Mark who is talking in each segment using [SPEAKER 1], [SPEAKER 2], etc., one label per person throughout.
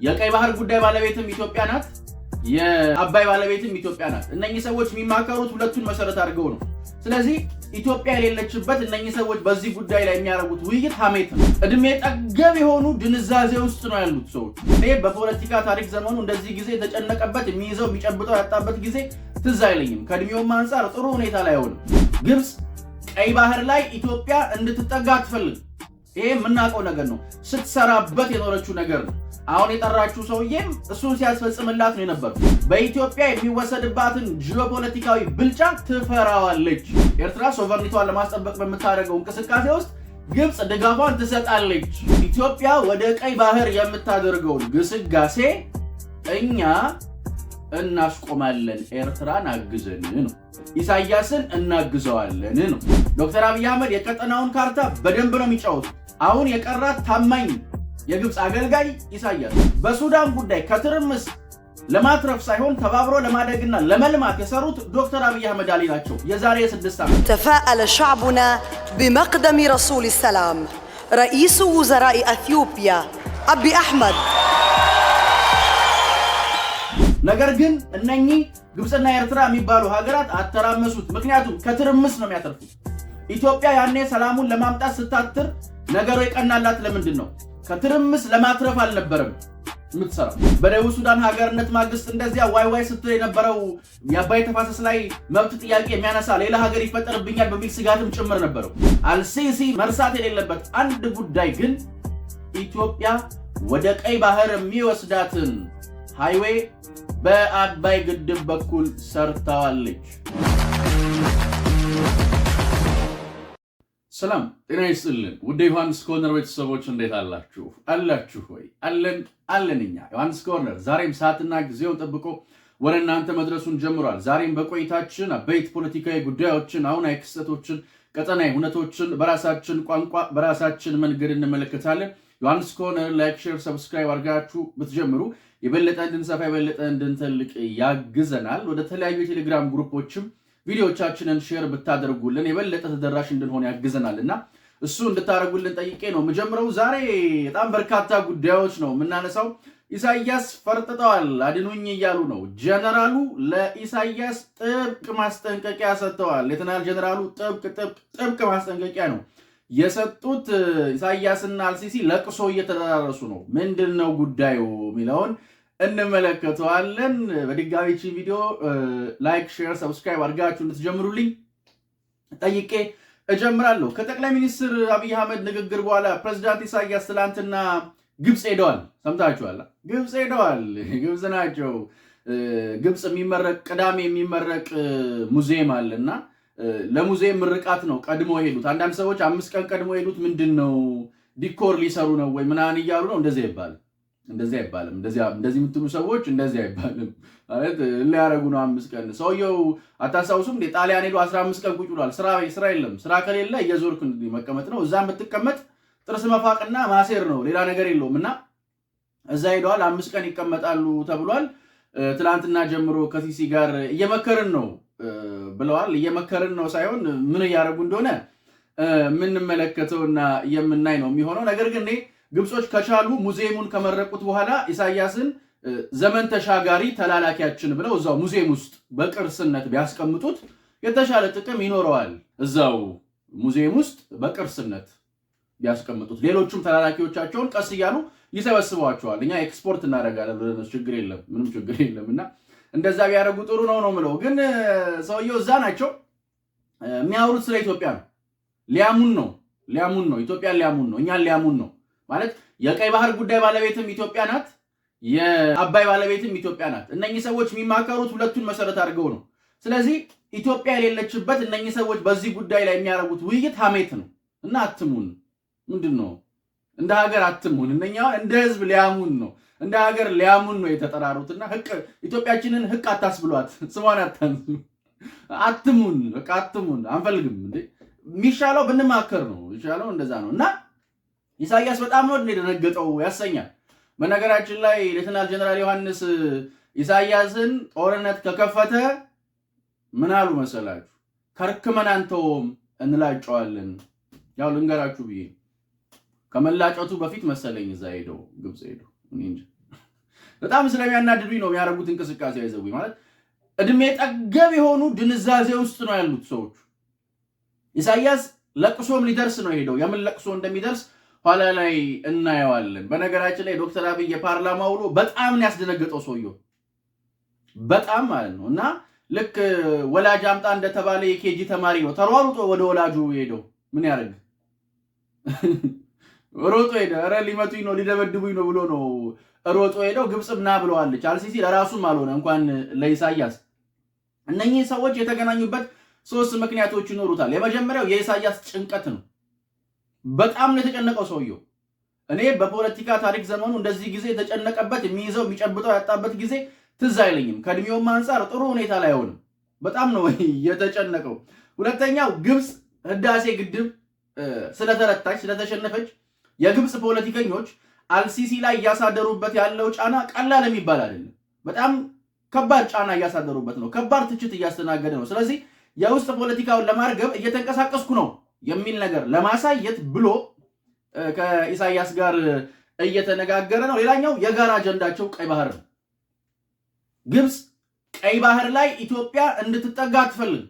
[SPEAKER 1] የቀይ ባህር ጉዳይ ባለቤትም ኢትዮጵያ ናት፣ የአባይ ባለቤትም ኢትዮጵያ ናት። እነኚህ ሰዎች የሚማከሩት ሁለቱን መሰረት አድርገው ነው። ስለዚህ ኢትዮጵያ የሌለችበት እነኚህ ሰዎች በዚህ ጉዳይ ላይ የሚያደርጉት ውይይት ሐሜት ነው። እድሜ ጠገብ የሆኑ ድንዛዜ ውስጥ ነው ያሉት ሰዎች። እኔ በፖለቲካ ታሪክ ዘመኑ እንደዚህ ጊዜ የተጨነቀበት የሚይዘው የሚጨብጠው ያጣበት ጊዜ ትዝ አይለኝም። ከእድሜውም አንጻር ጥሩ ሁኔታ ላይ ሆነ። ግብፅ ቀይ ባህር ላይ ኢትዮጵያ እንድትጠጋ አትፈልግ። ይሄ የምናውቀው ነገር ነው። ስትሰራበት የኖረችው ነገር ነው። አሁን የጠራችው ሰውዬም እሱን ሲያስፈጽምላት ነው የነበረው። በኢትዮጵያ የሚወሰድባትን ጂኦፖለቲካዊ ብልጫ ትፈራዋለች። ኤርትራ ሶቨርኒቷን ለማስጠበቅ በምታደርገው እንቅስቃሴ ውስጥ ግብፅ ድጋፏን ትሰጣለች። ኢትዮጵያ ወደ ቀይ ባህር የምታደርገውን ግስጋሴ እኛ እናስቆማለን፣ ኤርትራን አግዘን ነው። ኢሳያስን እናግዘዋለን ነው። ዶክተር አብይ አህመድ የቀጠናውን ካርታ በደንብ ነው የሚጫወቱት። አሁን የቀራት ታማኝ የግብፅ አገልጋይ ኢሳያስ በሱዳን ጉዳይ ከትርምስ ለማትረፍ ሳይሆን ተባብሮ ለማደግና ለመልማት የሰሩት ዶክተር አብይ አህመድ አሊ ናቸው። የዛሬ 6 ዓመት
[SPEAKER 2] تفاءل شعبنا بمقدم رسول السلام رئيس وزراء اثيوبيا ابي احمد
[SPEAKER 1] ነገር ግን እነኚህ ግብፅና ኤርትራ የሚባሉ ሀገራት አተራመሱት። ምክንያቱም ከትርምስ ነው የሚያተርፉት። ኢትዮጵያ ያኔ ሰላሙን ለማምጣት ስታትር ነገሩ የቀናላት ለምንድን ነው? ከትርምስ ለማትረፍ አልነበረም የምትሰራው። በደቡብ ሱዳን ሀገርነት ማግስት እንደዚያ ዋይ ስትል የነበረው የአባይ ተፋሰስ ላይ መብት ጥያቄ የሚያነሳ ሌላ ሀገር ይፈጠርብኛል በሚል ስጋትም ጭምር ነበረው። አልሲሲ መርሳት የሌለበት አንድ ጉዳይ ግን ኢትዮጵያ ወደ ቀይ ባህር የሚወስዳትን ሃይዌይ በአባይ ግድብ በኩል ሰርታዋለች። ሰላም ጤና ይስጥልን ውድ ዮሐንስ ኮርነር ቤተሰቦች እንዴት አላችሁ? አላችሁ ወይ? አለን እኛ ዮሐንስ ኮርነር ዛሬም ሰዓትና ጊዜውን ጠብቆ ወደ እናንተ መድረሱን ጀምሯል። ዛሬም በቆይታችን አበይት ፖለቲካዊ ጉዳዮችን፣ አሁናዊ ክስተቶችን፣ ቀጠናዊ ሁነቶችን በራሳችን ቋንቋ በራሳችን መንገድ እንመለከታለን። ዮሐንስ ኮርነር ላይክ፣ ሼር፣ ሰብስክራይብ አድርጋችሁ ብትጀምሩ የበለጠ እንድንሰፋ የበለጠ እንድንተልቅ ያግዘናል። ወደ ተለያዩ የቴሌግራም ግሩፖችም ቪዲዮቻችንን ሼር ብታደርጉልን የበለጠ ተደራሽ እንድንሆን ያግዘናልና እሱ እንድታደርጉልን ጠይቄ ነው የምጀምረው። ዛሬ በጣም በርካታ ጉዳዮች ነው የምናነሳው። ኢሳያስ ፈርጥጠዋል፣ አድኑኝ እያሉ ነው። ጀነራሉ ለኢሳያስ ጥብቅ ማስጠንቀቂያ ሰጥተዋል። ሌተናል ጀነራሉ ጥብቅ ማስጠንቀቂያ ነው የሰጡት። ኢሳያስና አልሲሲ ለቅሶ እየተደራረሱ ነው። ምንድነው ጉዳዩ የሚለውን እንመለከተዋለን። በድጋሚ እቺ ቪዲዮ ላይክ፣ ሼር፣ ሰብስክራይብ አድርጋችሁ እንድትጀምሩልኝ ጠይቄ እጀምራለሁ። ከጠቅላይ ሚኒስትር አብይ አህመድ ንግግር በኋላ ፕሬዝዳንት ኢሳያስ ትላንትና ግብፅ ሄደዋል። ሰምታችኋል። ግብፅ ሄደዋል። ግብፅ ናቸው። ግብፅ የሚመረቅ ቅዳሜ የሚመረቅ ሙዚየም አለና ለሙዚየም ምርቃት ነው ቀድሞ ሄዱት። አንዳንድ ሰዎች 5 ቀን ቀድሞ ሄዱት ምንድነው ዲኮር ሊሰሩ ነው ወይ ምናምን እያሉ ነው። እንደዚህ አይባልም። እንደዚህ የምትሉ ሰዎች እንደዚህ አይባልም ማለት ሊያረጉ ነው። 5 ቀን ሰውየው አታሳውሱም? ጣሊያን ሄዶ 15 ቀን ቁጭ ብሏል። ስራ የለም። ስራ ከሌለ እየዞርክ መቀመጥ ነው። እዛም ብትቀመጥ ጥርስ መፋቅና ማሴር ነው፣ ሌላ ነገር የለውም። እና እዛ ሄደዋል። 5 ቀን ይቀመጣሉ ተብሏል። ትላንትና ጀምሮ ከሲሲ ጋር እየመከርን ነው ብለዋል። እየመከርን ነው ሳይሆን ምን እያደረጉ እንደሆነ የምንመለከተውና የምናይ ነው የሚሆነው። ነገር ግን ግብጾች ከቻሉ ሙዚየሙን ከመረቁት በኋላ ኢሳያስን ዘመን ተሻጋሪ ተላላኪያችን ብለው እዛው ሙዚየም ውስጥ በቅርስነት ቢያስቀምጡት የተሻለ ጥቅም ይኖረዋል። እዛው ሙዚየም ውስጥ በቅርስነት ቢያስቀምጡት ሌሎቹም ተላላኪዎቻቸውን ቀስ እያሉ ይሰበስቧቸዋል። እኛ ኤክስፖርት እናደርጋለን ብለን ችግር የለም፣ ምንም ችግር የለምና እንደዛ ቢያደርጉ ጥሩ ነው የምለው። ግን ሰውየው እዛ ናቸው። የሚያወሩት ስለ ኢትዮጵያ ነው። ሊያሙን ነው። ኢትዮጵያን ሊያሙን ነው። እኛን ሊያሙን ነው ማለት የቀይ ባህር ጉዳይ ባለቤትም ኢትዮጵያ ናት፣ የአባይ ባለቤትም ኢትዮጵያ ናት። እነኚህ ሰዎች የሚማከሩት ሁለቱን መሰረት አድርገው ነው። ስለዚህ ኢትዮጵያ የሌለችበት እነኚህ ሰዎች በዚህ ጉዳይ ላይ የሚያደርጉት ውይይት ሐሜት ነው እና አትሙን። ምንድነው እንደ ሀገር አትሙን። እነኛ እንደ ህዝብ ሊያሙን ነው፣ እንደ ሀገር ሊያሙን ነው የተጠራሩትና ኢትዮጵያችንን ህቅ አታስብሏት፣ ስሟን አታንሱ። አትሙን፣ በቃ አትሙን። አንፈልግም እንዴ። የሚሻለው ብንማከር ነው። ይሻለው እንደዛ ነው። እና ኢሳያስ በጣም ነው እንደደነገጠው ያሰኛል። በነገራችን ላይ ሌተናል ጀነራል ዮሐንስ ኢሳያስን ጦርነት ከከፈተ ምን አሉ መሰላችሁ? ከርክመን አንተውም እንላጨዋለን። ያው ልንገራችሁ ብዬ ከመላጨቱ በፊት መሰለኝ እዛ ሄደው ግብጽ ሄደው እንጂ በጣም ስለሚያናድዱኝ ነው የሚያደርጉት እንቅስቃሴ አይዘውኝ ማለት እድሜ ጠገብ የሆኑ ድንዛዜ ውስጥ ነው ያሉት ሰዎች። ኢሳያስ ለቅሶም ሊደርስ ነው ሄደው የምን ለቅሶ እንደሚደርስ ኋላ ላይ እናየዋለን። በነገራችን ላይ ዶክተር አብይ የፓርላማ ውሎ በጣም ነው ያስደነገጠው ሰውየው በጣም ማለት ነው። እና ልክ ወላጅ አምጣ እንደተባለ የኬጂ ተማሪ ነው ተሯሩጦ ወደ ወላጁ ሄደው ምን ያደርግ ሮጦ ሄደ። ኧረ ሊመቱኝ ነው ሊደበድቡኝ ነው ብሎ ነው ሮጦ ሄደው። ግብጽም ና ብለዋለች አልሲሲ ለራሱም አልሆነ እንኳን ለኢሳያስ። እነኚህ ሰዎች የተገናኙበት 3 ምክንያቶች ይኖሩታል። የመጀመሪያው የኢሳያስ ጭንቀት ነው። በጣም ነው የተጨነቀው ሰውየው። እኔ በፖለቲካ ታሪክ ዘመኑ እንደዚህ ጊዜ የተጨነቀበት የሚይዘው የሚጨብጠው ያጣበት ጊዜ ትዝ አይለኝም። ከእድሜውም አንፃር ጥሩ ሁኔታ ላይ አይሆንም። በጣም ነው የተጨነቀው። ሁለተኛው ግብጽ ህዳሴ ግድብ ስለተረታች ስለተሸነፈች የግብጽ ፖለቲከኞች አልሲሲ ላይ እያሳደሩበት ያለው ጫና ቀላል የሚባል አይደለም። በጣም ከባድ ጫና እያሳደሩበት ነው። ከባድ ትችት እያስተናገደ ነው። ስለዚህ የውስጥ ፖለቲካውን ለማርገብ እየተንቀሳቀስኩ ነው የሚል ነገር ለማሳየት ብሎ ከኢሳያስ ጋር እየተነጋገረ ነው። ሌላኛው የጋራ አጀንዳቸው ቀይ ባህር ነው። ግብጽ ቀይ ባህር ላይ ኢትዮጵያ እንድትጠጋ አትፈልግ።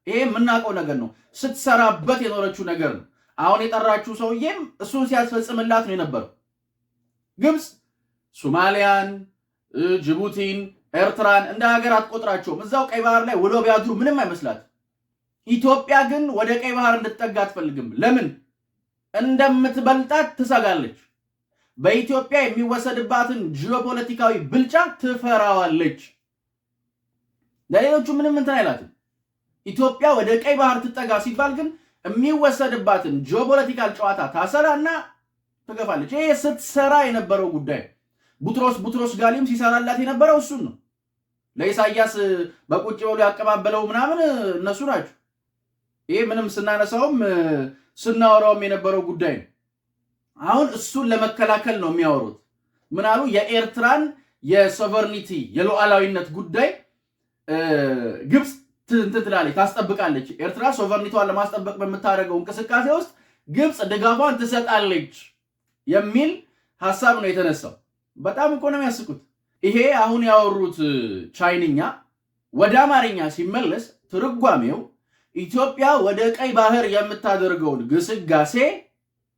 [SPEAKER 1] ይሄ የምናውቀው ነገር ነው። ስትሰራበት የኖረችው ነገር ነው። አሁን የጠራችው ሰውዬም እሱን ሲያስፈጽምላት ነው የነበረው። ግብጽ ሶማሊያን፣ ጅቡቲን፣ ኤርትራን እንደ ሀገር አትቆጥራቸውም። እዛው ቀይ ባህር ላይ ውሎ ቢያድሩ ምንም አይመስላት። ኢትዮጵያ ግን ወደ ቀይ ባህር እንድትጠጋ አትፈልግም። ለምን? እንደምትበልጣት ትሰጋለች። በኢትዮጵያ የሚወሰድባትን ጂኦፖለቲካዊ ብልጫ ትፈራዋለች። ለሌሎቹ ምንም እንትን አይላትም። ኢትዮጵያ ወደ ቀይ ባህር ትጠጋ ሲባል ግን የሚወሰድባትን ጂኦፖለቲካል ጨዋታ ታሰራና ትገፋለች። ይሄ ስትሰራ የነበረው ጉዳይ ቡትሮስ ጋሊም ሲሰራላት የነበረው እሱን ነው። ለኢሳያስ በቁጭ ብሎ ያቀባበለው ምናምን እነሱ ናቸው። ይሄ ምንም ስናነሳውም ስናወራውም የነበረው ጉዳይ ነው። አሁን እሱን ለመከላከል ነው የሚያወሩት። ምን አሉ? የኤርትራን የሶቨርኒቲ የሉዓላዊነት ጉዳይ ግብጽ ትላለች፣ ታስጠብቃለች። ኤርትራ ሶቨርኒቲዋን ለማስጠበቅ በምታደርገው እንቅስቃሴ ውስጥ ግብጽ ድጋፏን ትሰጣለች የሚል ሐሳብ ነው የተነሳው። በጣም እኮ ነው የሚያስቁት። ይሄ አሁን ያወሩት ቻይንኛ ወደ አማርኛ ሲመለስ ትርጓሜው ኢትዮጵያ ወደ ቀይ ባህር የምታደርገውን ግስጋሴ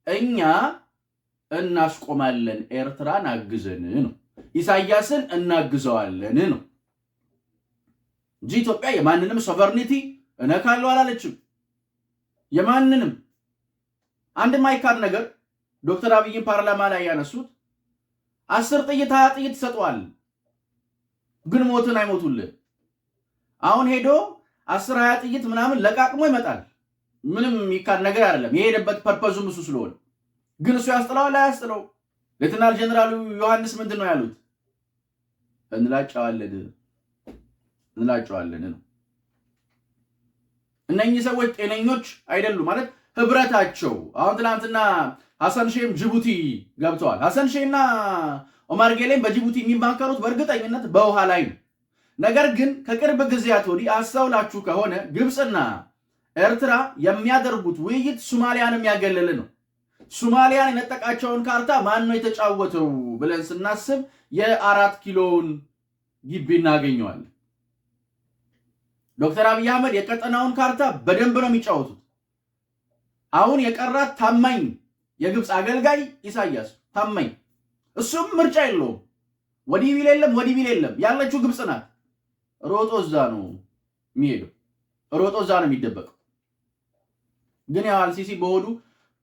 [SPEAKER 1] እኛ እናስቆማለን፣ ኤርትራን አግዘን ነው፣ ኢሳያስን እናግዘዋለን ነው እንጂ ኢትዮጵያ የማንንም ሶቨርኒቲ እነካለው አላለችም። የማንንም አንድ ማይካድ ነገር ዶክተር አብይን ፓርላማ ላይ ያነሱት 10 ጥይት 20 ጥይት ሰጧል፣ ግን ሞትን አይሞቱልህ። አሁን ሄዶ 10 20 ጥይት ምናምን ለቃቅሞ ይመጣል። ምንም የሚካድ ነገር አይደለም። የሄደበት ፐርፐዙም እሱ ስለሆነ። ግን እሱ ያስጥለዋል አያስጥለው? ሌተናል ጀነራሉ ዮሐንስ ምንድን ነው ያሉት? እንላጨዋለን ነው። እነኚህ ሰዎች ጤነኞች አይደሉም ማለት ህብረታቸው። አሁን ትናንትና ሐሰን ሼህም ጅቡቲ ገብተዋል። ሐሰን ሼህና ኦማር ጌሌም በጅቡቲ የሚማከሩት በእርግጠኝነት በውሃ ላይ ነው። ነገር ግን ከቅርብ ጊዜያት ወዲህ አስተውላችሁ ከሆነ ግብፅና ኤርትራ የሚያደርጉት ውይይት ሶማሊያንም ያገለለ ነው። ሶማሊያን የነጠቃቸውን ካርታ ማን ነው የተጫወተው ብለን ስናስብ የ4 ኪሎውን ግቢ እናገኘዋለን። ዶክተር አብይ አህመድ የቀጠናውን ካርታ በደንብ ነው የሚጫወቱት። አሁን የቀራት ታማኝ የግብፅ አገልጋይ ኢሳያስ ታማኝ፣ እሱም ምርጫ የለውም። ወዲህ ቢል የለም ወዲህ ቢል የለም። ያለችው ግብፅ ናት። ሮጦ እዛ ነው የሚሄደው፣ ሮጦ እዛ ነው የሚደበቀው። ግን ያው አልሲሲ በሆዱ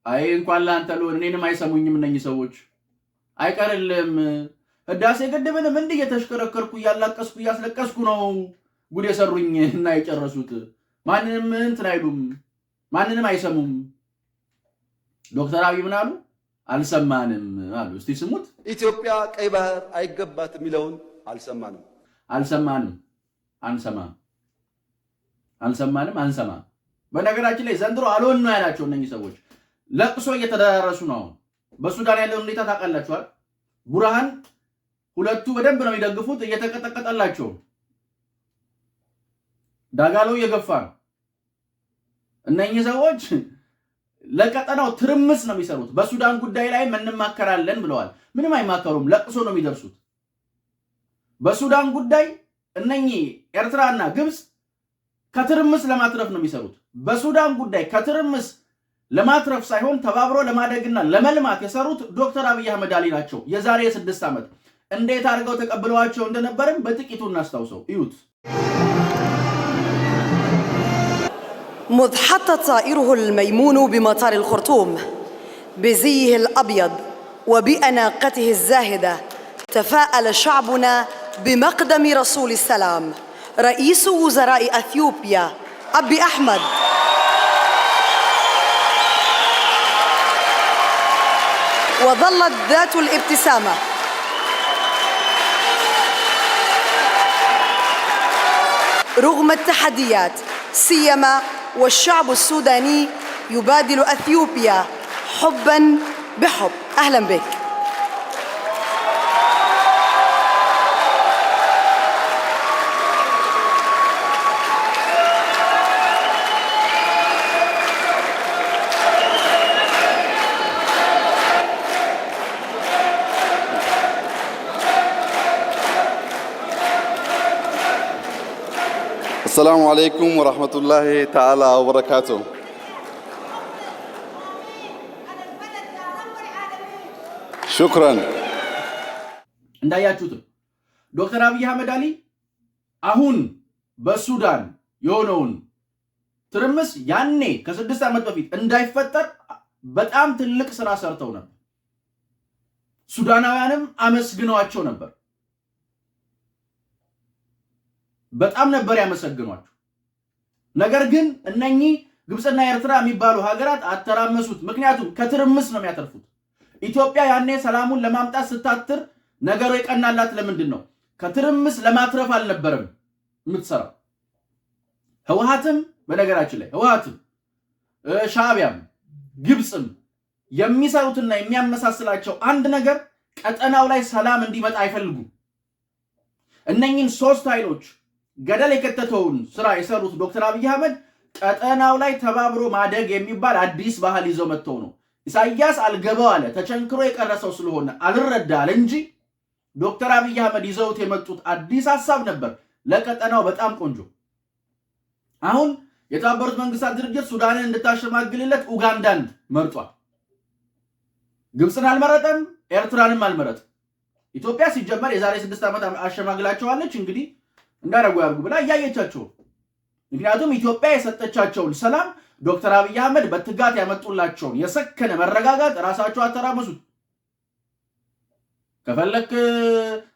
[SPEAKER 1] አይ እንኳን ላንተ ለሆነ እኔንም አይሰሙኝም እነኚህ ሰዎች አይቀርልም። ህዳሴ ግድብንም እንዲህ እየተሽከረከርኩ እያላቀስኩ እያስለቀስኩ ነው ጉድ የሰሩኝ እና የጨረሱት። ማንንም እንትን አይሉም፣ ማንንም አይሰሙም። ዶክተር አብይ ምን አሉ? አልሰማንም አሉ። እስቲ ስሙት።
[SPEAKER 3] ኢትዮጵያ ቀይ ባህር አይገባት የሚለውን አንሰማም። በነገራችን ላይ ዘንድሮ አልሆን ነው ያላቸው እነኚህ ሰዎች ለቅሶ እየተደራረሱ ነው። በሱዳን ያለው ሁኔታ ታውቃላችኋል። ቡርሃን ሁለቱ በደንብ ነው የሚደግፉት፣ እየተቀጠቀጠላቸው ዳጋሎ እየገፋ ነው። እነኚህ ሰዎች ለቀጠናው ትርምስ ነው የሚሰሩት። በሱዳን ጉዳይ ላይ እንማከራለን ብለዋል። ምንም አይማከሩም፣ ለቅሶ ነው የሚደርሱት። በሱዳን ጉዳይ እነኚህ ኤርትራና ግብጽ ከትርምስ ለማትረፍ ነው የሚሰሩት። በሱዳን ጉዳይ ከትርምስ ለማትረፍ ሳይሆን ተባብሮ ለማደግና ለመልማት የሰሩት ዶክተር አብይ አህመድ አሊ ናቸው። የዛሬ 6 ዓመት እንዴት አድርገው ተቀብለዋቸው እንደነበርም በጥቂቱ እናስታውሰው እዩት።
[SPEAKER 2] مذ حط طائره الميمون بمطار الخرطوم بزيه الأبيض وبأناقته الزاهدة تفاءل شعبنا بمقدم رسول السلام رئيس وزراء أثيوبيا أبي أحمد. وظلت ذات الابتسامة رغم التحديات، سيما والشعب السوداني يبادل أثيوبيا حباً بحب. أهلاً بك.
[SPEAKER 4] السلام عليكم ورحمة الله تعالى وبركاته. شكرا.
[SPEAKER 3] እንዳያችሁት ዶክተር አብይ አህመድ አሊ አሁን በሱዳን የሆነውን ትርምስ ያኔ ከ6 ዓመት በፊት እንዳይፈጠር በጣም ትልቅ ስራ ሰርተው ነበር። ሱዳናውያንም አመስግነዋቸው ነበር። በጣም ነበር ያመሰግኗቸው። ነገር ግን እነኚህ ግብጽና ኤርትራ የሚባሉ ሀገራት አተራመሱት። ምክንያቱም ከትርምስ ነው የሚያተርፉት። ኢትዮጵያ ያኔ ሰላሙን ለማምጣት ስታትር ነገሩ የቀናላት ለምንድን ነው? ከትርምስ ለማትረፍ አልነበረም የምትሰራው። ህወሓትም በነገራችን ላይ ህወሓትም ሻዕቢያም ግብጽም የሚሰሩትና የሚያመሳስላቸው አንድ ነገር ቀጠናው ላይ ሰላም እንዲመጣ አይፈልጉም። እነኚህን 3 ኃይሎች ገደል የከተተውን ስራ የሰሩት ዶክተር አብይ አህመድ ቀጠናው ላይ ተባብሮ ማደግ የሚባል አዲስ ባህል ይዘው መጥተው ነው። ኢሳያስ አልገባው አለ፣ ተቸንክሮ የቀረሰው ስለሆነ አልረዳ አለ እንጂ ዶክተር አብይ አህመድ ይዘውት የመጡት አዲስ ሐሳብ ነበር ለቀጠናው በጣም ቆንጆ። አሁን የተባበሩት መንግስታት ድርጅት ሱዳንን እንድታሸማግልለት ኡጋንዳን መርጧል። ግብጽን አልመረጠም፣ ኤርትራንም አልመረጠም። ኢትዮጵያ ሲጀመር የዛሬ 6 ዓመት አሸማግላቸዋለች። እንግዲህ እንዳረጉ ያርጉ ብላ እያየቻቸው። ምክንያቱም ኢትዮጵያ የሰጠቻቸውን ሰላም ዶክተር አብይ አህመድ በትጋት ያመጡላቸውን የሰከነ መረጋጋት ራሳቸው አተራመሱት። ከፈለክ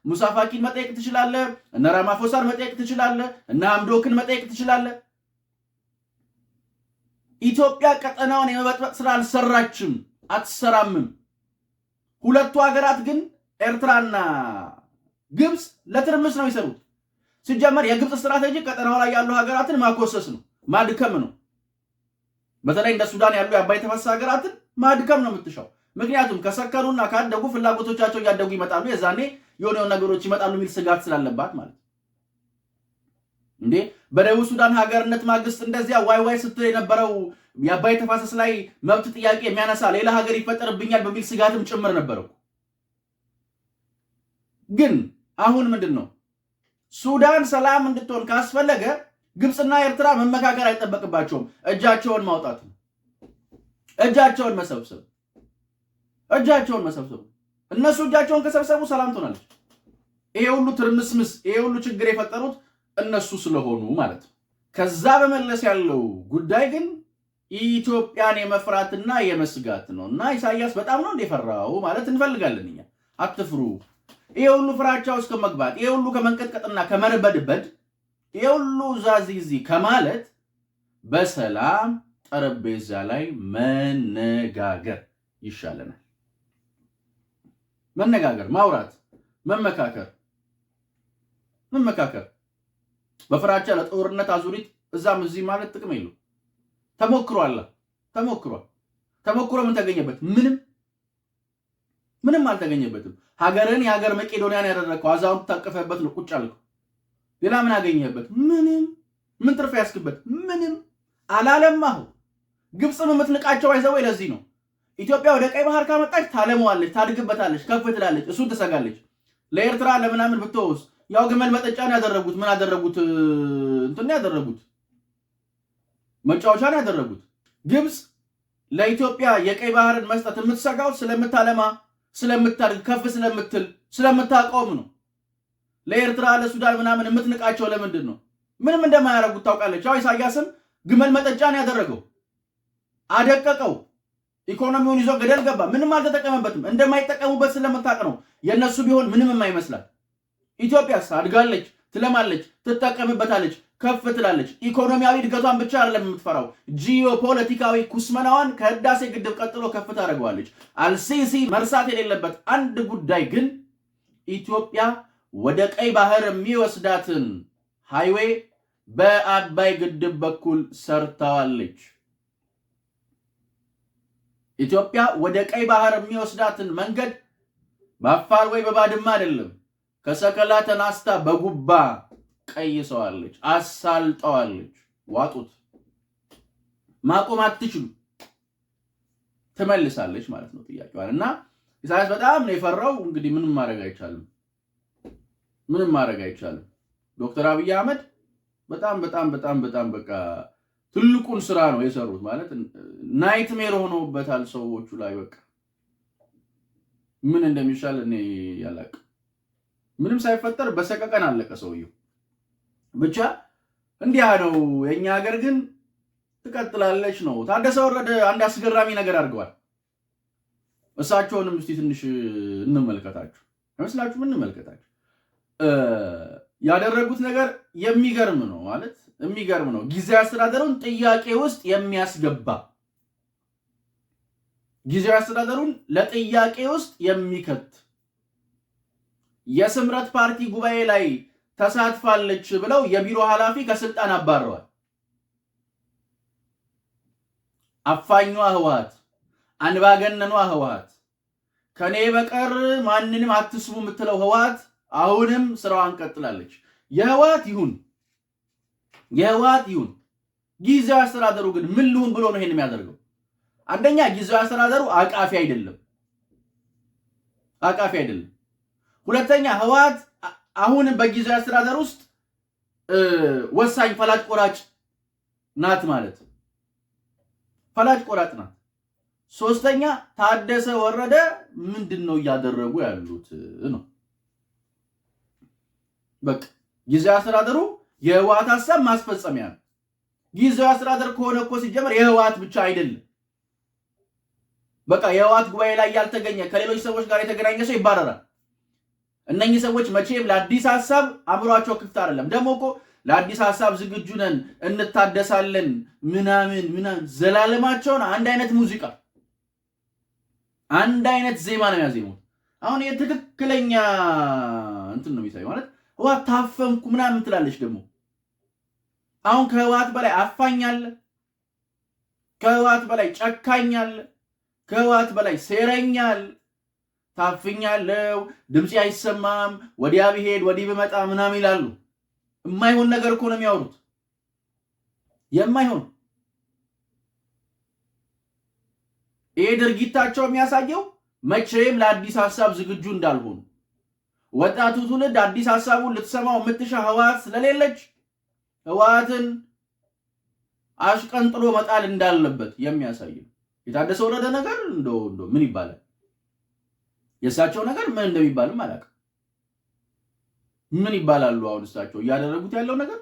[SPEAKER 3] ሙሳ ፋቂን መጠየቅ ትችላለህ፣ እነ ራማፎሳን መጠየቅ ትችላለህ፣ እነ አምዶክን መጠየቅ ትችላለህ። ኢትዮጵያ ቀጠናውን የመበጥበጥ ስራ አልሰራችም፣ አትሰራምም። ሁለቱ ሀገራት ግን ኤርትራና ግብጽ ለትርምስ ነው ይሰሩት። ሲጀመር የግብጽ ስትራቴጂ ቀጠናው ላይ ያሉ ሀገራትን ማኮሰስ ነው፣ ማድከም ነው። በተለይ እንደ ሱዳን ያሉ የአባይ ተፋሰስ ሀገራትን ማድከም ነው የምትሻው። ምክንያቱም ከሰከሩና ካደጉ ፍላጎቶቻቸው እያደጉ ይመጣሉ፣ የዛኔ የሆነ ነገሮች ይመጣሉ የሚል ስጋት ስላለባት ማለት እንዴ። በደቡብ ሱዳን ሀገርነት ማግስት እንደዚያ ዋይ ስትል የነበረው የአባይ ተፋሰስ ላይ መብት ጥያቄ የሚያነሳ ሌላ ሀገር ይፈጠርብኛል በሚል ስጋትም ጭምር ነበረው። ግን አሁን ምንድን ነው? ሱዳን ሰላም እንድትሆን ካስፈለገ ግብጽና ኤርትራ መመካከር አይጠበቅባቸውም። እጃቸውን ማውጣት ነው፣ እጃቸውን መሰብሰብ። እነሱ እጃቸውን ከሰብሰቡ ሰላም ትሆናለች። ይሄ ሁሉ ትርምስምስ፣ ይሄ ሁሉ ችግር የፈጠሩት እነሱ ስለሆኑ ማለት ነው። ከዛ በመለስ ያለው ጉዳይ ግን ኢትዮጵያን የመፍራትና የመስጋት ነው። እና ኢሳያስ በጣም ነው እንደፈራው ማለት እንፈልጋለን እኛ። አትፍሩ። ይሄ ሁሉ ፍራቻ ውስጥ ከመግባት፣ ይሄ ሁሉ ከመንቀጥቀጥና ከመርበድበድ፣ ይሄ ሁሉ ዛዚዚ ከማለት በሰላም ጠረጴዛ ላይ መነጋገር ይሻለናል። መነጋገር፣ ማውራት፣ መመካከር በፍራቻ ለጦርነት አዙሪት እዛም እዚህ ማለት ጥቅም የለው። ተሞክሮ ምን ተገኘበት? ምንም አልተገኘበትም። ሀገርን የሀገር መቄዶንያን ያደረግከው አዛውንት ታቀፈበት ነው ቁጭ አልከው። ሌላ ምን አገኘበት? ምን ትርፍ ያስክበት? ምንም አላለማሁ። ግብጽም የምትንቃቸው አይዘው ለዚህ ነው። ኢትዮጵያ ወደ ቀይ ባህር ካመጣች ታለመዋለች፣ ታድግበታለች፣ ከፍ ትላለች፣ እሱን ትሰጋለች። ለኤርትራ ለምናምን ብትወስ ያው ግመል መጠጫን ያደረጉት ምን ያደረጉት እንትን ያደረጉት መጫወቻን ያደረጉት። ግብጽ ለኢትዮጵያ የቀይ ባህርን መስጠት የምትሰጋው ስለምታለማ ስለምታድግ ከፍ ስለምትል ስለምታቆም ነው። ለኤርትራ ለሱዳን ምናምን የምትንቃቸው ለምንድን ነው? ምንም እንደማያደርጉት ታውቃለች። ያው ኢሳያስም ግመል መጠጫን ያደረገው አደቀቀው። ኢኮኖሚውን ይዞ ገደል ገባ። ምንም አልተጠቀመበትም። እንደማይጠቀሙበት ስለምታውቅ ነው የነሱ ቢሆን ምንም የማይመስላት። ኢትዮጵያስ አድጋለች፣ ትለማለች፣ ትጠቀምበታለች፣ ከፍ ትላለች። ኢኮኖሚያዊ እድገቷን ብቻ አይደለም የምትፈራው፣ ጂኦፖለቲካዊ ኩስመናዋን ከህዳሴ ግድብ ቀጥሎ ከፍ ታደርገዋለች። አልሲሲ መርሳት የሌለበት አንድ ጉዳይ ግን ኢትዮጵያ ወደ ቀይ ባህር የሚወስዳትን ሃይዌይ በአባይ ግድብ በኩል ሰርተዋለች። ኢትዮጵያ ወደ ቀይ ባህር የሚወስዳትን መንገድ በአፋር ወይ በባድማ አይደለም፣ ከሰከላ ተናስታ በጉባ ቀይሰዋለች፣ አሳልጠዋለች። ዋጡት። ማቆም አትችሉ፣ ትመልሳለች ማለት ነው ጥያቄዋን። እና ኢሳያስ በጣም ነው የፈራው። እንግዲህ ምንም ማድረግ አይቻልም። ዶክተር አብይ አህመድ በጣም በቃ ትልቁን ስራ ነው የሰሩት። ማለት ናይትሜር ሆኖበታል ሰዎቹ ላይ። በቃ ምን እንደሚሻል እኔ ያላቅ። ምንም ሳይፈጠር በሰቀቀን አለቀ ሰውየው። ብቻ እንዲያ ነው። የኛ ሀገር ግን ትቀጥላለች ነው። ታደሰ ወረደ አንድ አስገራሚ ነገር አድርገዋል። እሳቸውንም እስቲ ትንሽ እንመልከታቸው። አይመስላችሁም? እንመልከታቸው። ያደረጉት ነገር የሚገርም ነው። ማለት የሚገርም ነው። ጊዜያዊ አስተዳደሩን ጥያቄ ውስጥ የሚያስገባ ጊዜያዊ አስተዳደሩን ለጥያቄ ውስጥ የሚከት የስምረት ፓርቲ ጉባኤ ላይ ተሳትፋለች ብለው የቢሮ ኃላፊ ከስልጣን አባረዋል። አፋኟ ህወሓት፣ አንባገነኗ ህወሓት፣ ከኔ በቀር ማንንም አትስሙ የምትለው ህወሓት አሁንም ስራዋን ቀጥላለች። የህወሓት ይሁን ጊዜያዊ አስተዳደሩ ግን ምን ልሁን ብሎ ነው ይሄን የሚያደርገው? አንደኛ ጊዜያዊ አስተዳደሩ አቃፊ አይደለም። ሁለተኛ ህወሓት አሁን በጊዜያዊ አስተዳደር ውስጥ ወሳኝ ፈላጭ ቆራጭ ናት ማለት ፈላጭ ቆራጭ ናት። ሶስተኛ ታደሰ ወረደ ምንድነው እያደረጉ ያሉት ነው። በቃ ጊዜያዊ አስተዳደሩ የህወሓት ሐሳብ ማስፈጸሚያ ነው። ጊዜያዊ አስተዳደር ከሆነ እኮ ሲጀመር የህወሓት ብቻ አይደለም። በቃ የህወሓት ጉባኤ ላይ ያልተገኘ ከሌሎች ሰዎች ጋር የተገናኘ ሰው ይባረራል። እነኚህ ሰዎች መቼም ለአዲስ ሐሳብ አእምሯቸው ክፍት አይደለም። ደግሞ እኮ ለአዲስ ሐሳብ ዝግጁ ነን እንታደሳለን ምናምን ዘላለማቸውን አንድ አይነት ሙዚቃ አንድ አይነት ዜማ ነው የሚያዜሙት። አሁን የትክክለኛ እንትን ነው የሚሳይ ማለት ህወሓት ታፈንኩ ምናምን ትላለች። ደግሞ አሁን ከህወሓት በላይ አፋኛል፣ ከህወሓት በላይ ጨካኛል፣ ከህወሓት በላይ ሴረኛል። ታፍኛለው፣ ድምጽ አይሰማም፣ ወዲያ ብሄድ ወዲህ ብመጣ ምናምን ይላሉ። የማይሆን ነገር እኮ ነው የሚያወሩት። የማይሆን ይሄ ድርጊታቸው የሚያሳየው መቼም ለአዲስ ሐሳብ ዝግጁ እንዳልሆኑ፣ ወጣቱ ትውልድ አዲስ ሐሳቡን ልትሰማው የምትሻ ህወሓት ስለሌለች ህወሓትን አሽቀንጥሎ መጣል እንዳለበት የሚያሳየው የታደሰ ወረደ ነገር እንደው ምን ይባላል? የእሳቸው ነገር ምን እንደሚባልም አላውቅም። ምን ይባላሉ? አሁን እሳቸው እያደረጉት ያለው ነገር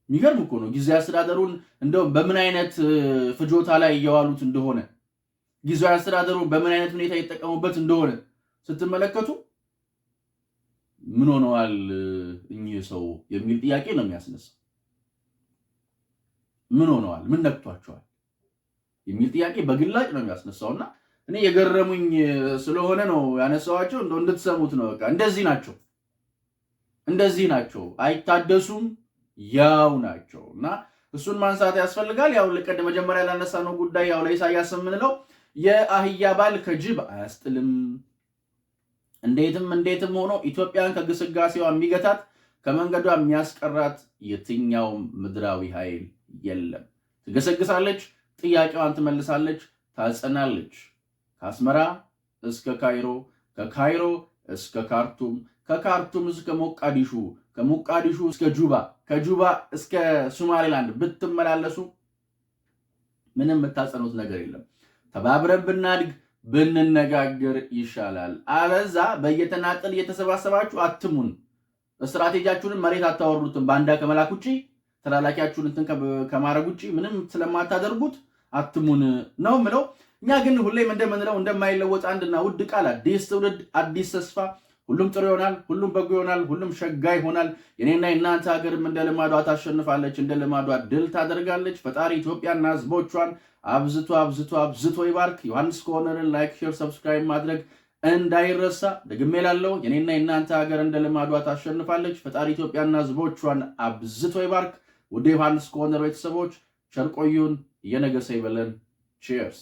[SPEAKER 3] የሚገርም እኮ ነው። ጊዜያዊ አስተዳደሩን እንደው በምን አይነት ፍጆታ ላይ እየዋሉት እንደሆነ፣ ጊዜያዊ አስተዳደሩ በምን አይነት ሁኔታ እየተጠቀሙበት እንደሆነ ስትመለከቱ ምን ሆነዋል እኚህ ሰው የሚል ጥያቄ ነው የሚያስነሳው። ምን ሆነዋል? ምን ነክቷቸዋል የሚል ጥያቄ በግላጭ ነው የሚያስነሳውና እኔ የገረሙኝ ስለሆነ ነው ያነሳዋቸው። እንደው እንድትሰሙት ነው። በቃ እንደዚህ ናቸው፣ አይታደሱም፣ ያው ናቸው። እና እሱን ማንሳት ያስፈልጋል። ያው ለቀደ መጀመሪያ ላነሳነው ጉዳይ ያው ለኢሳያስ የምንለው የአህያ ባል ከጅብ አያስጥልም። እንዴትም ሆኖ ኢትዮጵያን ከግስጋሴዋ የሚገታት ከመንገዷ የሚያስቀራት የትኛውም ምድራዊ ኃይል የለም። ትገሰግሳለች፣ ጥያቄዋን ትመልሳለች፣ ታጸናለች። ከአስመራ እስከ ካይሮ፣ ከካይሮ እስከ ካርቱም፣ ከካርቱም እስከ ሞቃዲሹ ከሞቃዲሹ እስከ ጁባ ከጁባ እስከ ሶማሌላንድ ብትመላለሱ ምንም የምታጸኑት ነገር የለም። ተባብረን ብናድግ ብንነጋገር ይሻላል። አለዛ በየተናጠል እየተሰባሰባችሁ አትሙን። ስትራቴጂያችሁን መሬት አታወርዱትም። ባንዳ ከመላክ ውጪ ተላላኪያችሁን እንትን ከማድረግ ውጪ ምንም ስለማታደርጉት አትሙን ነው ምለው። እኛ ግን ሁሌም እንደምንለው እንደማይለወጥ አንድና ውድ ቃል አዲስ ትውልድ አዲስ ተስፋ፣ ሁሉም ጥሩ ይሆናል፣ ሁሉም በጎ ይሆናል፣ ሁሉም ሸጋ ይሆናል። የኔና የእናንተ ሀገርም እንደ ልማዷ ታሸንፋለች፣ እንደ ልማዷ ድል ታደርጋለች። ፈጣሪ ኢትዮጵያና ሕዝቦቿን አብዝቶ አብዝቶ አብዝቶ ይባርክ። ዮሐንስ ኮርነርን ላይክ፣ ሼር፣ ሰብስክራይብ ማድረግ እንዳይረሳ። ደግሜ ላለው የኔና የእናንተ ሀገር እንደ ልማዷ ታሸንፋለች። ፈጣሪ ኢትዮጵያና ሕዝቦቿን አብዝቶ ይባርክ። ውድ ዮሐንስ ኮርነር ቤተሰቦች ቸር ቆዩን። የነገ ሰው ይበለን። ቺርስ